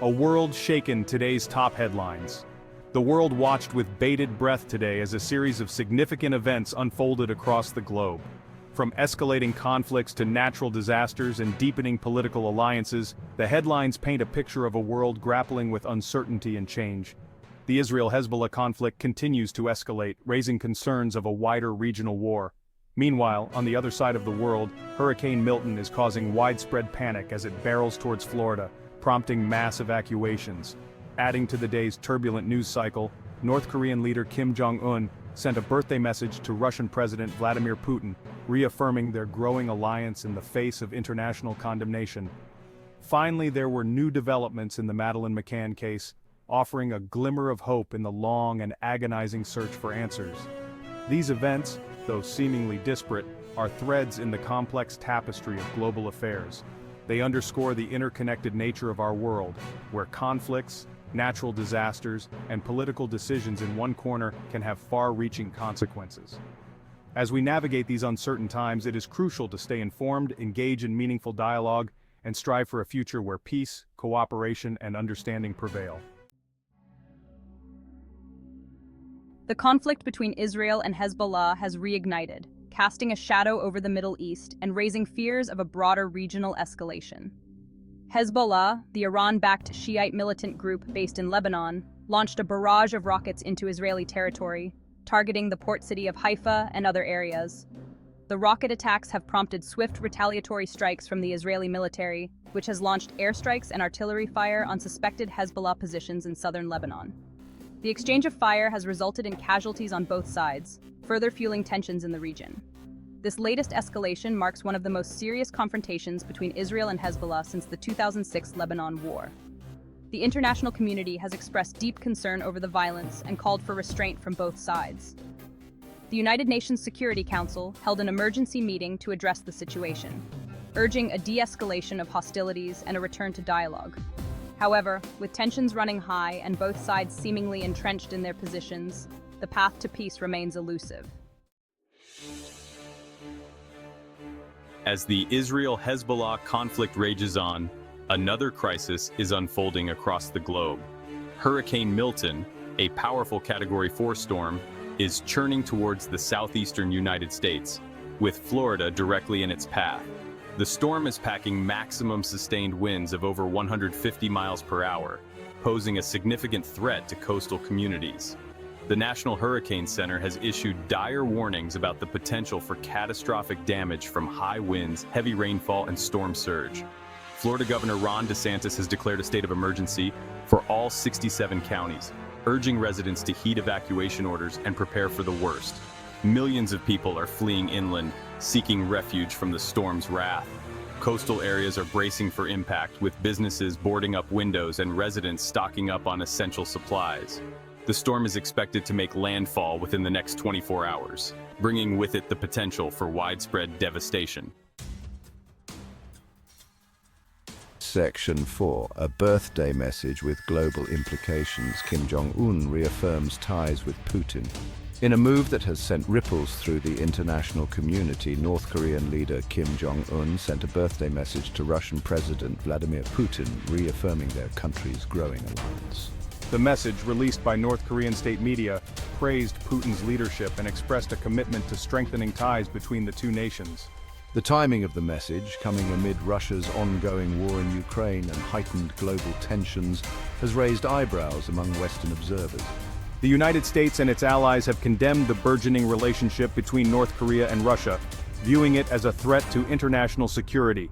A world shaken, today's top headlines. The world watched with bated breath today as a series of significant events unfolded across the globe. From escalating conflicts to natural disasters and deepening political alliances, the headlines paint a picture of a world grappling with uncertainty and change. The Israel-Hezbollah conflict continues to escalate, raising concerns of a wider regional war. Meanwhile, on the other side of the world, Hurricane Milton is causing widespread panic as it barrels towards Florida, prompting mass evacuations. Adding to the day's turbulent news cycle, North Korean leader Kim Jong Un sent a birthday message to Russian President Vladimir Putin, reaffirming their growing alliance in the face of international condemnation. Finally, there were new developments in the McCann case, offering a glimmer of hope in the long and agonizing search for answers. These events, though seemingly disparate, are threads in the complex tapestry of global affairs. They underscore the interconnected nature of our world, where conflicts, natural disasters, and political decisions in one corner can have far-reaching consequences. As we navigate these uncertain times, it is crucial to stay informed, engage in meaningful dialogue, and strive for a future where peace, cooperation, and understanding prevail. The conflict between Israel and Hezbollah has reignited, casting a shadow over the Middle East and raising fears of a broader regional escalation. Hezbollah, the Iran-backed Shiite militant group based in Lebanon, launched a barrage of rockets into Israeli territory, targeting the port city of Haifa and other areas. The rocket attacks have prompted swift retaliatory strikes from the Israeli military, which has launched airstrikes and artillery fire on suspected Hezbollah positions in southern Lebanon. The exchange of fire has resulted in casualties on both sides, further fueling tensions in the region. This latest escalation marks one of the most serious confrontations between Israel and Hezbollah since the 2006 Lebanon War. The international community has expressed deep concern over the violence and called for restraint from both sides. The United Nations Security Council held an emergency meeting to address the situation, urging a de-escalation of hostilities and a return to dialogue. However, with tensions running high and both sides seemingly entrenched in their positions, the path to peace remains elusive. As the Israel-Hezbollah conflict rages on, another crisis is unfolding across the globe. Hurricane Milton, a powerful Category 4 storm, is churning towards the southeastern United States, with Florida directly in its path. The storm is packing maximum sustained winds of over 150 miles per hour, posing a significant threat to coastal communities. The National Hurricane Center has issued dire warnings about the potential for catastrophic damage from high winds, heavy rainfall, and storm surge. Florida Governor Ron DeSantis has declared a state of emergency for all 67 counties, urging residents to heed evacuation orders and prepare for the worst. Millions of people are fleeing inland, seeking refuge from the storm's wrath. Coastal areas are bracing for impact, with businesses boarding up windows and residents stocking up on essential supplies. The storm is expected to make landfall within the next 24 hours, bringing with it the potential for widespread devastation. Section 4, a birthday message with global implications. Kim Jong Un reaffirms ties with Putin. In a move that has sent ripples through the international community, North Korean leader Kim Jong Un sent a birthday message to Russian President Vladimir Putin, reaffirming their country's growing alliance. The message, released by North Korean state media, praised Putin's leadership and expressed a commitment to strengthening ties between the two nations. The timing of the message, coming amid Russia's ongoing war in Ukraine and heightened global tensions, has raised eyebrows among Western observers. The United States and its allies have condemned the burgeoning relationship between North Korea and Russia, viewing it as a threat to international security.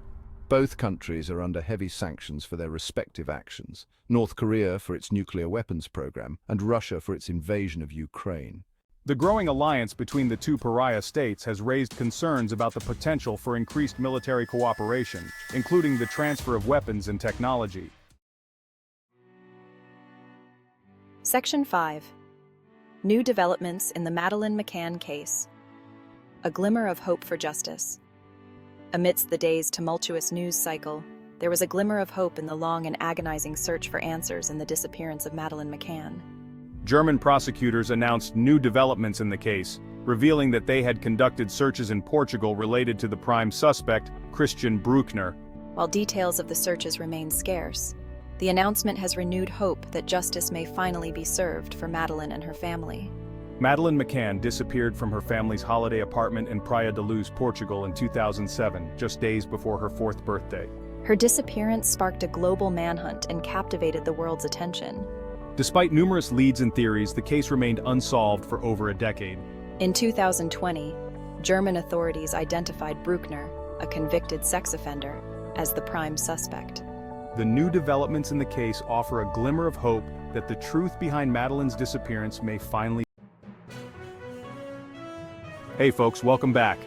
Both countries are under heavy sanctions for their respective actions, North Korea for its nuclear weapons program, and Russia for its invasion of Ukraine. The growing alliance between the two pariah states has raised concerns about the potential for increased military cooperation, including the transfer of weapons and technology. Section 5. New developments in the McCann case. A glimmer of hope for justice. Amidst the day's tumultuous news cycle, there was a glimmer of hope in the long and agonizing search for answers in the disappearance of McCann. German prosecutors announced new developments in the case, revealing that they had conducted searches in Portugal related to the prime suspect, Christian Bruckner. While details of the searches remain scarce, The announcement has renewed hope that justice may finally be served for Madeleine and her family. Madeleine McCann disappeared from her family's holiday apartment in Praia da Luz, Portugal in 2007, just days before her 4th birthday. Her disappearance sparked a global manhunt and captivated the world's attention. Despite numerous leads and theories, the case remained unsolved for over a decade. In 2020, German authorities identified Bruckner, a convicted sex offender, as the prime suspect. The new developments in the case offer a glimmer of hope that the truth behind Madeleine's disappearance may finally. Hey folks, welcome back.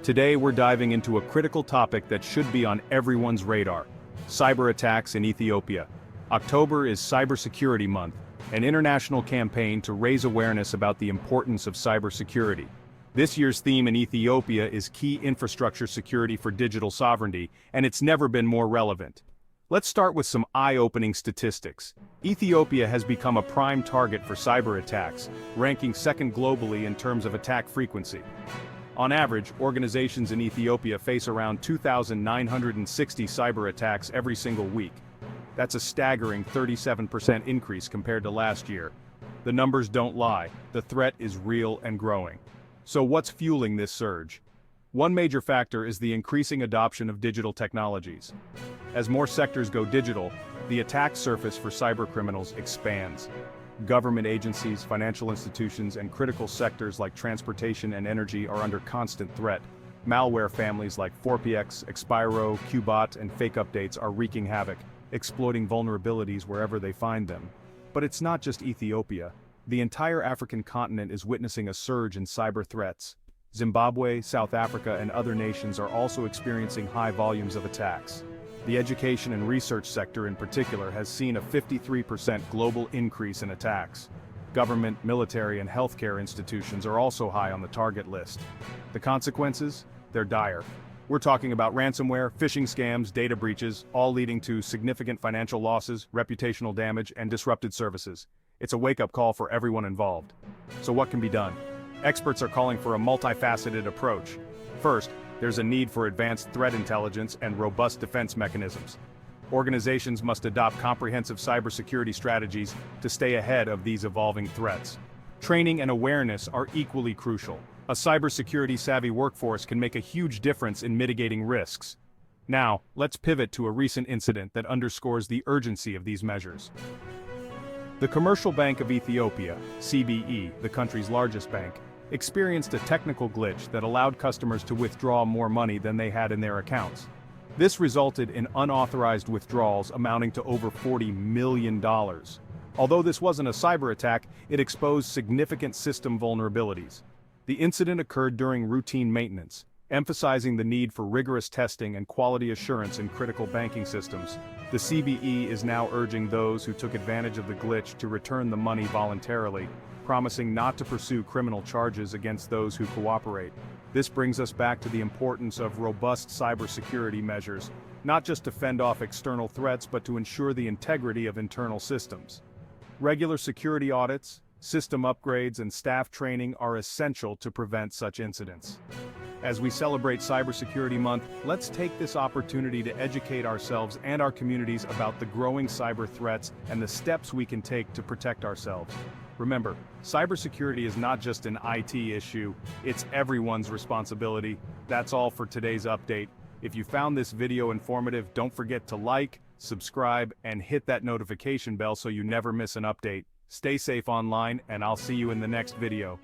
Today we're diving into a critical topic that should be on everyone's radar: cyber attacks in Ethiopia. October is Cybersecurity Month, an international campaign to raise awareness about the importance of cybersecurity. This year's theme in Ethiopia is key infrastructure security for digital sovereignty, and it's never been more relevant. Let's start with some eye-opening statistics. Ethiopia has become a prime target for cyber attacks, ranking second globally in terms of attack frequency. On average, organizations in Ethiopia face around 2,960 cyber attacks every single week. That's a staggering 37% increase compared to last year. The numbers don't lie, the threat is real and growing. So what's fueling this surge? One major factor is the increasing adoption of digital technologies. As more sectors go digital, the attack surface for cybercriminals expands. Government agencies, financial institutions, and critical sectors like transportation and energy are under constant threat. Malware families like 4PX, Expiro, Qbot, and fake updates are wreaking havoc, exploiting vulnerabilities wherever they find them. But it's not just Ethiopia. The entire African continent is witnessing a surge in cyber threats. Zimbabwe, South Africa, and other nations are also experiencing high volumes of attacks. The education and research sector in particular has seen a 53% global increase in attacks. Government, military, and healthcare institutions are also high on the target list. The consequences? They're dire. We're talking about ransomware, phishing scams, data breaches, all leading to significant financial losses, reputational damage, and disrupted services. It's a wake-up call for everyone involved. So what can be done? Experts are calling for a multifaceted approach. First, there's a need for advanced threat intelligence and robust defense mechanisms. Organizations must adopt comprehensive cybersecurity strategies to stay ahead of these evolving threats. Training and awareness are equally crucial. A cybersecurity-savvy workforce can make a huge difference in mitigating risks. Now, let's pivot to a recent incident that underscores the urgency of these measures. The Commercial Bank of Ethiopia, CBE, the country's largest bank, experienced a technical glitch that allowed customers to withdraw more money than they had in their accounts. This resulted in unauthorized withdrawals amounting to over $40 million. Although this wasn't a cyber attack, it exposed significant system vulnerabilities. The incident occurred during routine maintenance, emphasizing the need for rigorous testing and quality assurance in critical banking systems. The CBE is now urging those who took advantage of the glitch to return the money voluntarily, promising not to pursue criminal charges against those who cooperate. This brings us back to the importance of robust cybersecurity measures, not just to fend off external threats but to ensure the integrity of internal systems. Regular security audits, system upgrades, and staff training are essential to prevent such incidents. As we celebrate Cybersecurity Month, let's take this opportunity to educate ourselves and our communities about the growing cyber threats and the steps we can take to protect ourselves. Remember, cybersecurity is not just an IT issue, it's everyone's responsibility. That's all for today's update. If you found this video informative, don't forget to like, subscribe, and hit that notification bell so you never miss an update. Stay safe online, and I'll see you in the next video.